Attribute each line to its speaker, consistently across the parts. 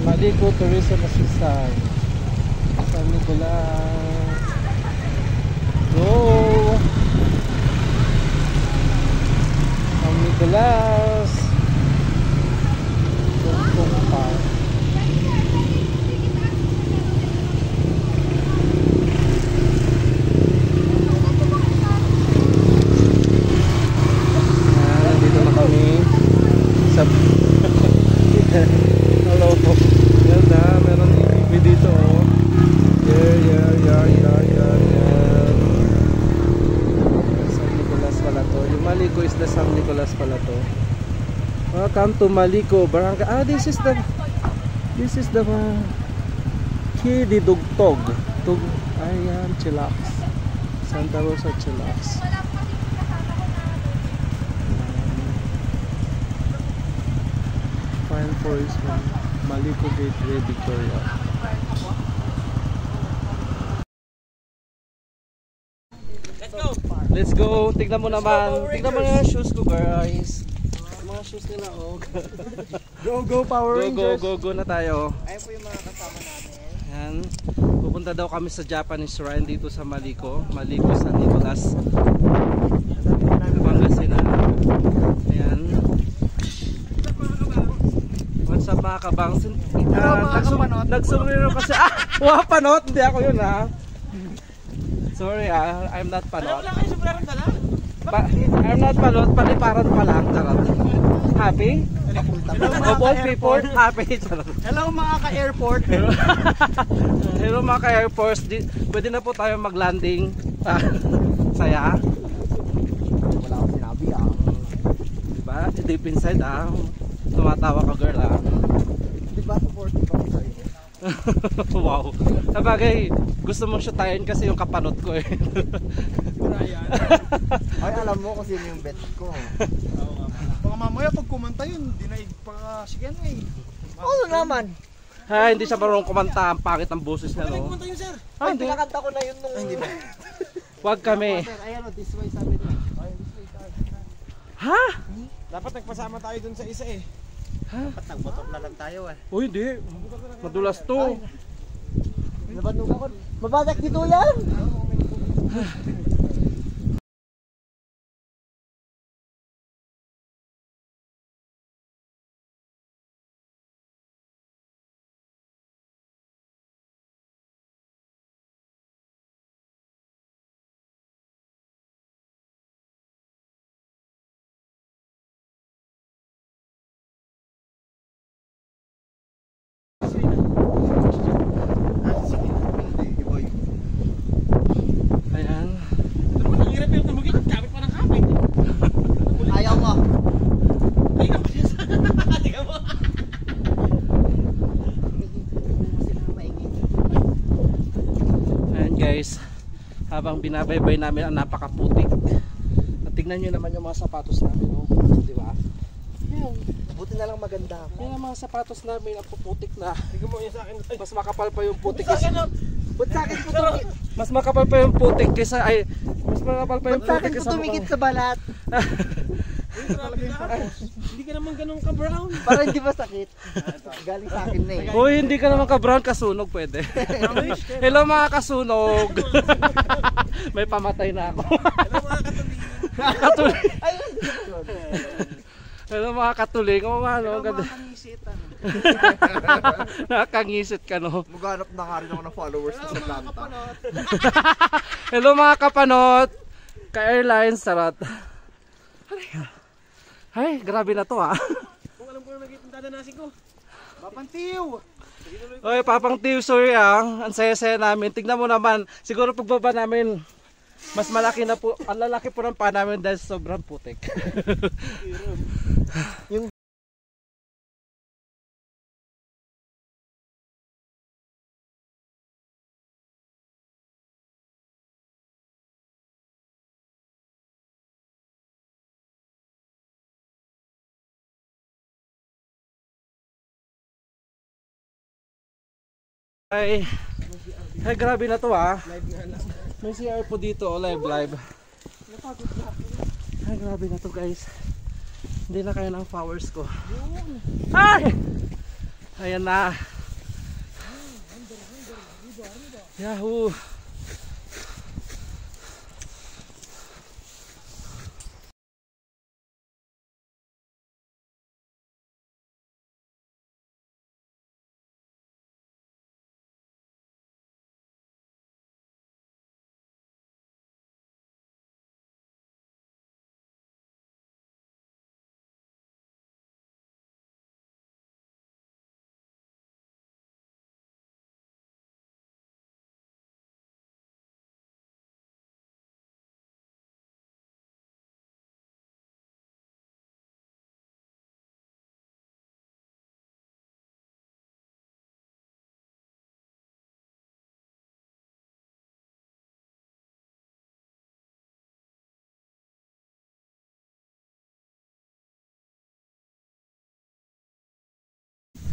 Speaker 1: Malico Tourism Assistant. San Nicolas. Go! San Nicolas. Tungtong Park. Nandito na kami sa hello po. Yan na, meron TV dito oh. Yeah. San Nicolas pala to. Yung Malico is the San Nicolas pala to. Welcome to Malico Barangay. This is the Kidi Dugtog. Ayan, Chilax. Santa Rosa Chilax. Fine Forest Malico Gateway, Victoria. Let's go. Tignan mo naman. Tignan mo yung shoes ko, guys. Mga shoes nila, oh.
Speaker 2: Go Power Rangers.
Speaker 1: Go na tayo.
Speaker 2: Ayun po yung mga kasama namin.
Speaker 1: Yan. Pupunta daw kami sa Japanese shrine dito sa Malico. Malico San Nicolas. Pangasinan. Ayan. What's up mga kabangs? Nagsumrero kasi. Panot! Hindi ako yun ha. Sorry I'm not panot. I'm not panot, paliparan pa lang. Charot. Happy? Of all people, happy. Charot.
Speaker 2: Hello mga ka-airport.
Speaker 1: Hello mga ka-airports. Pwede na po tayo mag-landing. Saya.
Speaker 2: Wala akong sinabi
Speaker 1: Diba? Deep inside tumatawa ka girl
Speaker 2: Diba supportive ako sa'yo?
Speaker 1: Wow. Sabagay, gusto mong shootayin kasi yung kapanot ko eh.
Speaker 2: Ay, alam mo kung sino yung bet ko. Mga mamaya pag kumanta yun, dinaig pa sigan eh. Oo naman.
Speaker 1: Hindi siya marunong kumanta. Ang pangit ng boses niya, no?
Speaker 2: Kumanta yun, sir.
Speaker 1: Hindi.
Speaker 2: Pinakanta ko na yun nung... Hindi ba?
Speaker 1: Wag kami.
Speaker 2: Ayan o, this way sabi nila.
Speaker 1: Ha?
Speaker 2: Dapat nagpasama tayo dun sa isa eh. Dapat nagmotor na lang tayo eh.
Speaker 1: Uy, hindi. Madulas to.
Speaker 2: Nabandog ako. Mabadak dito yan!
Speaker 1: Ayan.
Speaker 2: Ayaw mo.
Speaker 1: Ayan guys. Habang binabaybay namin ang napakaputik. At tignan nyo naman yung mga sapatos namin. Oh. Di ba? Ayan.
Speaker 2: Buti na lang maganda ako.
Speaker 1: Yan ang mga sapatos namin ang puputik na.
Speaker 2: Tignan mo yun sa akin.
Speaker 1: Mas makapal pa yung putik.
Speaker 2: Ba't sa akin po tumigit?
Speaker 1: Mas makapal pa yung putik kaysa mas makapal pa yung
Speaker 2: Ba't sa
Speaker 1: putik
Speaker 2: akin po tumigit sa balat?
Speaker 3: Hindi ka naman ganun ka-brown.
Speaker 2: Para hindi ba sakit? Galing sa akin na eh.
Speaker 1: Uy, hindi ka naman ka-brown, kasunog pwede. Hello mga kasunog. May pamatay na ako. Katuling. Hello mga katuling. O ano, ganda. Nakakangisit ka no.
Speaker 2: Maghanap na nga rin ako ng followers sa Atlanta.
Speaker 1: Hello mga kapanot. Ka-airlines, sarot. Ay, grabe na to
Speaker 3: Kung alam ko na dadanasin ko.
Speaker 2: Papantiw!
Speaker 1: Oy, Papang Tiw, sorry ang saya-saya namin. Tignan mo naman, siguro pagbaba namin, mas malaki na po, ang lalaki po ng paa namin dahil sobrang putik.
Speaker 2: Yung
Speaker 1: ay grabe na to may CR po dito, live. Ay, grabe na to guys. Hindi na kaya ng powers ko. Ay! Ayan na. Yahoo!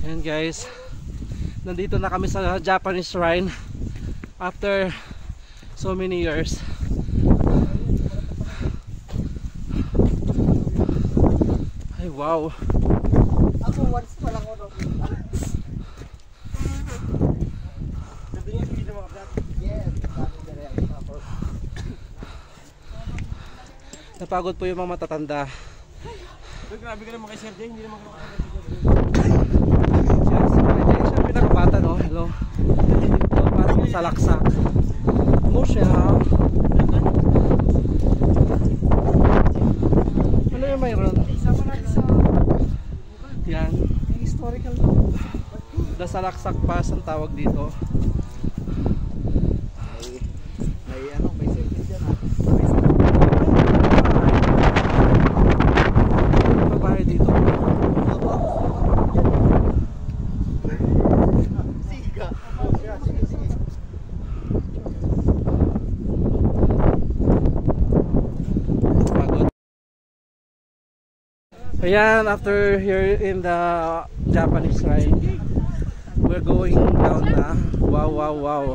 Speaker 1: Ayan guys, nandito na kami sa Japanese shrine after so many years. Ay wow.
Speaker 2: Ako once pa lang ako. Yes.
Speaker 1: Napagod po yung mga matatanda.
Speaker 3: Grabe ka naman kay Sir Jay, hindi naman ako
Speaker 1: Siya pinakabata no? Hello? Parang sa laksak. Ano siya? Ano yung mayroon?
Speaker 2: Isama natin sa
Speaker 1: Yan.
Speaker 2: historical.
Speaker 1: Dasalaksak pass ang tawag dito.
Speaker 2: May ano, may safety dyan ha.
Speaker 1: Babae dito.
Speaker 2: Siga.
Speaker 1: Pagod. Ayan, after here in the Japanese shrine, we're going down na. Wow, wow, wow.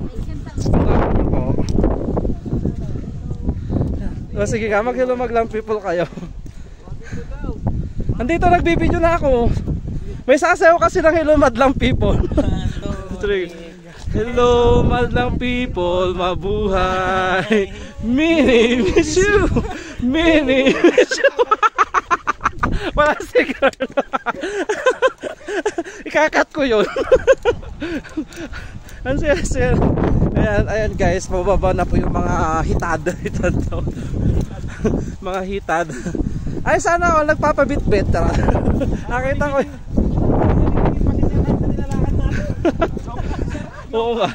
Speaker 1: Po. O sige ka, mag-hello mag-lamp people kayo. Andito nagbibideo na ako. May sasayaw kasi ng hello madlang people. Hello madlang people, mabuhay. Mini miss you. Mini miss you. Wala si girl. Ikakat ko yun. Ang siya. Ayan guys, pababa na po yung mga hitad. Hitad to. Mga hitad. Ay sana ako nagpapabit-bit. Nakita ko. Oo nga.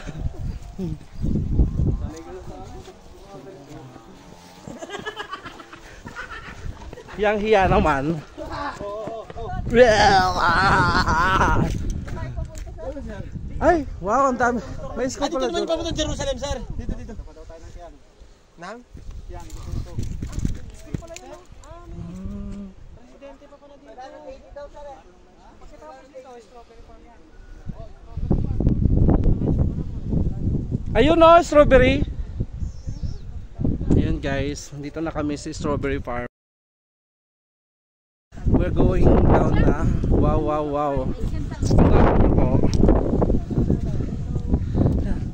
Speaker 1: Yang hiya naman. Ay, wow, ang dami. May school pala.
Speaker 3: Dito naman papunta Jerusalem, sir. Dito. Nang?
Speaker 2: Yan, dito.
Speaker 3: Presidente pa pala dito.
Speaker 2: 80 daw sir eh.
Speaker 3: Kasi tapos dito, strawberry farm yan.
Speaker 1: Ayun no, strawberry. Ayun guys, dito na kami sa strawberry farm. We're going down na. Wow, wow, wow. Po.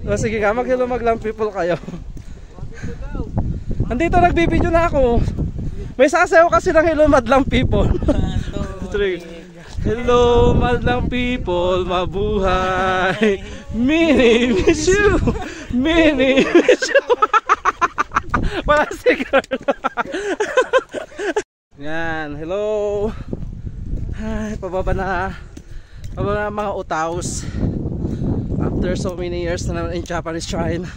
Speaker 1: O sige ka, mag-hello mag-lamp people kayo. Andito nagbibideo na ako. May sasayaw kasi ng hello madlang people. Hello madlang people, mabuhay. Mini miss you. Mini miss you. Wala si girl. Yan, hello. Ay, pababa na. Pababa na mga utaos. After so many years na naman in Japanese shrine.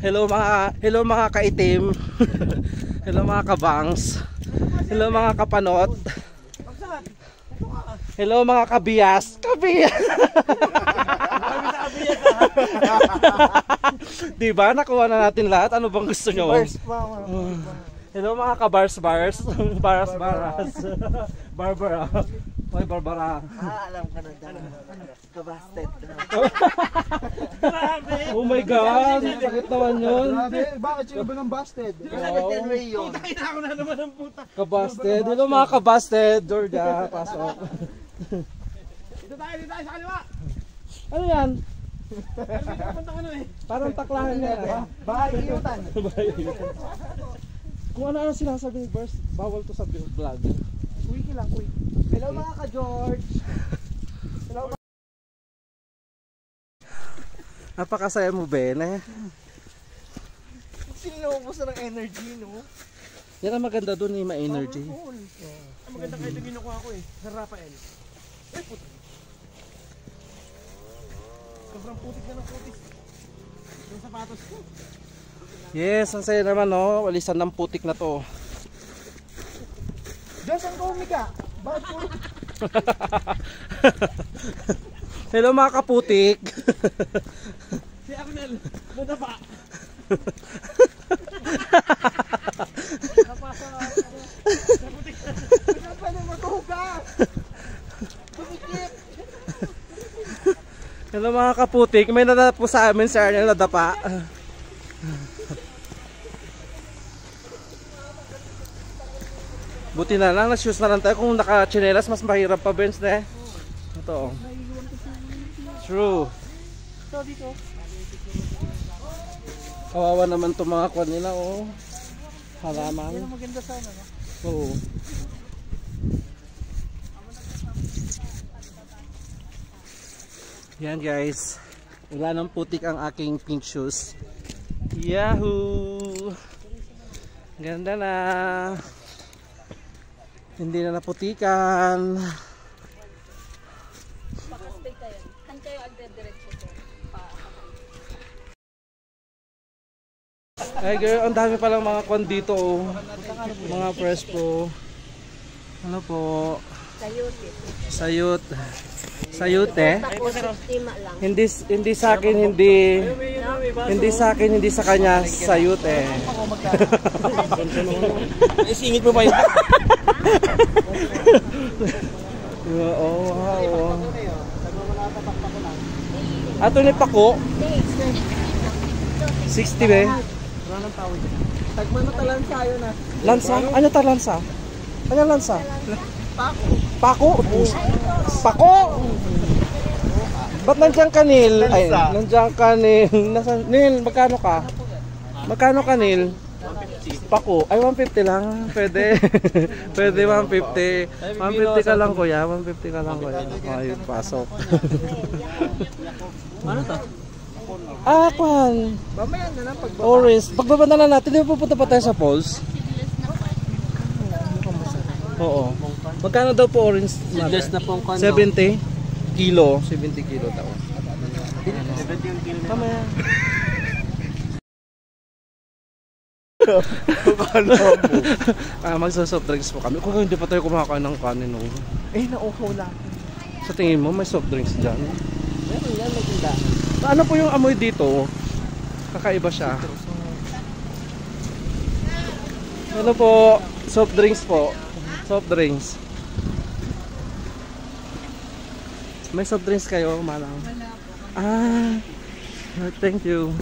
Speaker 1: Hello mga kaitim. Hello mga kabangs. Hello mga kapanot. Hello mga kabiyas. Kabiyas. Diba? Nakuha na natin lahat. Ano bang gusto nyo? Hello mga kabars-bars. Baras-baras. Barbara. Hoy Barbara.
Speaker 2: Alam ka na dyan. Kabasted.
Speaker 1: Oh my God. Sakit naman yun.
Speaker 2: Bakit yung iba ng busted?
Speaker 1: Wow.
Speaker 3: Puta, ako na naman ang puta.
Speaker 1: Kabasted. Hello mga kabasted. Georgia, pasok.
Speaker 3: Dito tayo sa kaliwa.
Speaker 1: Ano yan? Parang taklahan niya.
Speaker 2: Bahay iyutan.
Speaker 1: Kung ano-ano sinasabi ni Bers, bawal to sa vlog.
Speaker 2: Quickie lang, quick. Hello mga ka-George. Hello.
Speaker 1: Napakasaya mo, Ben eh.
Speaker 2: Sinilawos na ng energy, no?
Speaker 1: Yan ang maganda doon, may energy.
Speaker 2: Ang maganda kayo yung kinukuha ko eh. Sa Rafael. Ay, putik. Sobrang putik na ng putik. Yung sapatos ko.
Speaker 1: Yes, ang saya naman no. Walisan ng putik na to.
Speaker 2: Diyan saan ka umiga? Bakit po?
Speaker 1: Hello mga kaputik.
Speaker 2: Si Arnel, muna pa. Napasa. Naputik. Saan pa na matuhugas? Pumikip.
Speaker 1: Hello mga kaputik. May nadapo sa amin si Arnel nadapa. Buti na lang, na-shoes na lang tayo. Kung naka-chinelas, mas mahirap pa, Benz na eh. Ito. True.
Speaker 2: Ito dito.
Speaker 1: Kawawa naman itong mga kwan nila, oh. Halaman.
Speaker 2: Yan ang maganda sana, no?
Speaker 1: Oo. Yan guys. Wala nang putik ang aking pink shoes. Yahoo! Ganda na. Hindi na naputikan.
Speaker 4: Pakastay kayo. Han kayo agde-diretso ko.
Speaker 1: Ay girl, ang dami palang mga kwan dito, oh. Mga press po. Ano po?
Speaker 4: Sayote.
Speaker 1: Sayut. Sayute.
Speaker 4: Tapos, tima lang.
Speaker 1: Hindi sa akin, hindi sa akin, hindi sa kanya sayute.
Speaker 3: Isingit mo ba yun?
Speaker 1: Oo, wow. Ato ni Pako. 60 be.
Speaker 2: Tagman na talansa yun ah.
Speaker 1: Lansa? Ano ta lansa? Ano lansa? Pako. Pako. Ba't nandiyan ka, Nil? Ay, nandiyan ka, Nil. Nil, magkano ka? Magkano ka, Nil? Pako. Ay, 150 lang. Pwede. Pwede 150. 150 ka lang, kuya. 150 ka lang, kuya. Ay, pasok.
Speaker 3: Ano to?
Speaker 1: Ah, kwan.
Speaker 2: Mamaya na lang pagbaba.
Speaker 1: Orange. Pagbabanda na natin, di ba pupunta pa tayo sa falls? Oo. Magkano daw po orange?
Speaker 3: Seedless na pong kwan.
Speaker 1: 70 kilo. 70 kilo daw.
Speaker 3: 70 yung kilo na.
Speaker 1: Tama yan. Magsa-soft drinks po kami. Kung hindi pa tayo kumakain ng kanin, no?
Speaker 2: Eh, nauho lang.
Speaker 1: Sa tingin mo, may soft drinks dyan?
Speaker 2: Meron yan, may tindahan.
Speaker 1: Ano po yung amoy dito? Kakaiba siya. Ano po? Soft drinks po. Soft drinks. May soft drinks kayo, malang? Ah, thank you.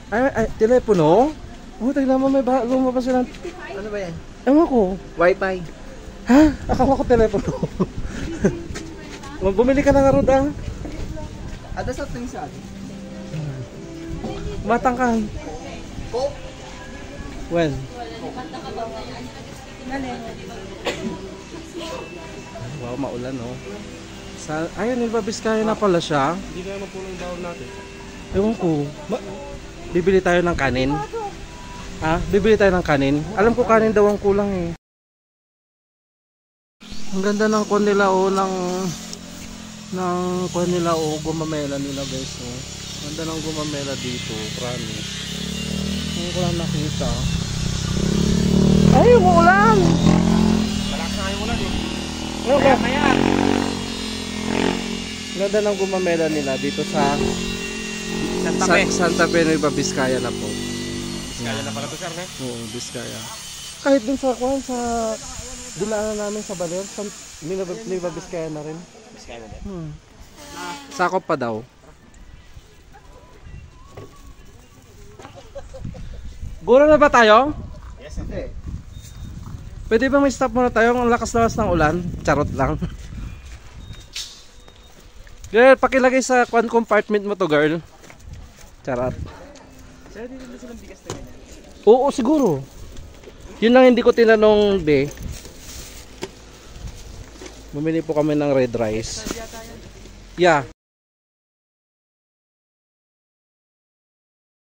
Speaker 1: Ay, telepono? Oh, tignan mo, may lumabas silang...
Speaker 2: Ano ba yan?
Speaker 1: Ewan ko.
Speaker 2: Wi-Fi.
Speaker 1: Ha? Akala ko telepono. Bumili ka na nga Rod, ah.
Speaker 2: Ada sa ating sa atin.
Speaker 1: Matangkan.
Speaker 2: Coke.
Speaker 1: When? Wow, maulan, no? Ayun, Nilbabiskaya na pala siya.
Speaker 3: Hindi na naman po ng daon natin.
Speaker 1: Ewan ko. Bibili tayo ng kanin? Ha? Bibili tayo ng kanin? Alam ko kanin daw ang kulang eh. Ang ganda ng kon nila oh, ng kon nila oh, gumamela nila guys oh. Ang ganda ng gumamela dito, promise. Hindi ko lang nakita. Ay, umuulan!
Speaker 3: Malakas na yung ulan eh.
Speaker 1: Ano ba?
Speaker 3: Maya!
Speaker 1: Ang ganda ng gumamela nila dito sa Santa Fe, Nueva Vizcaya na po.
Speaker 3: Kaya na pala to sir, ne?
Speaker 1: Oo, Vizcaya. Kahit dun sa dinaanan namin sa Baler, Nueva Vizcaya na rin.
Speaker 3: Kaya na din.
Speaker 1: Sakop pa daw. Guro na ba tayo?
Speaker 3: Yes, sir.
Speaker 1: Pwede ba may stop muna tayo? Ang lakas-lakas ng ulan. Charot lang. Girl, pakilagay sa compartment mo to, girl. Charot.
Speaker 3: Sir, dito na silang bigas na ganyan.
Speaker 1: Oo, siguro. Yun lang hindi ko tinanong, be. Bumili po kami ng red rice. Yeah.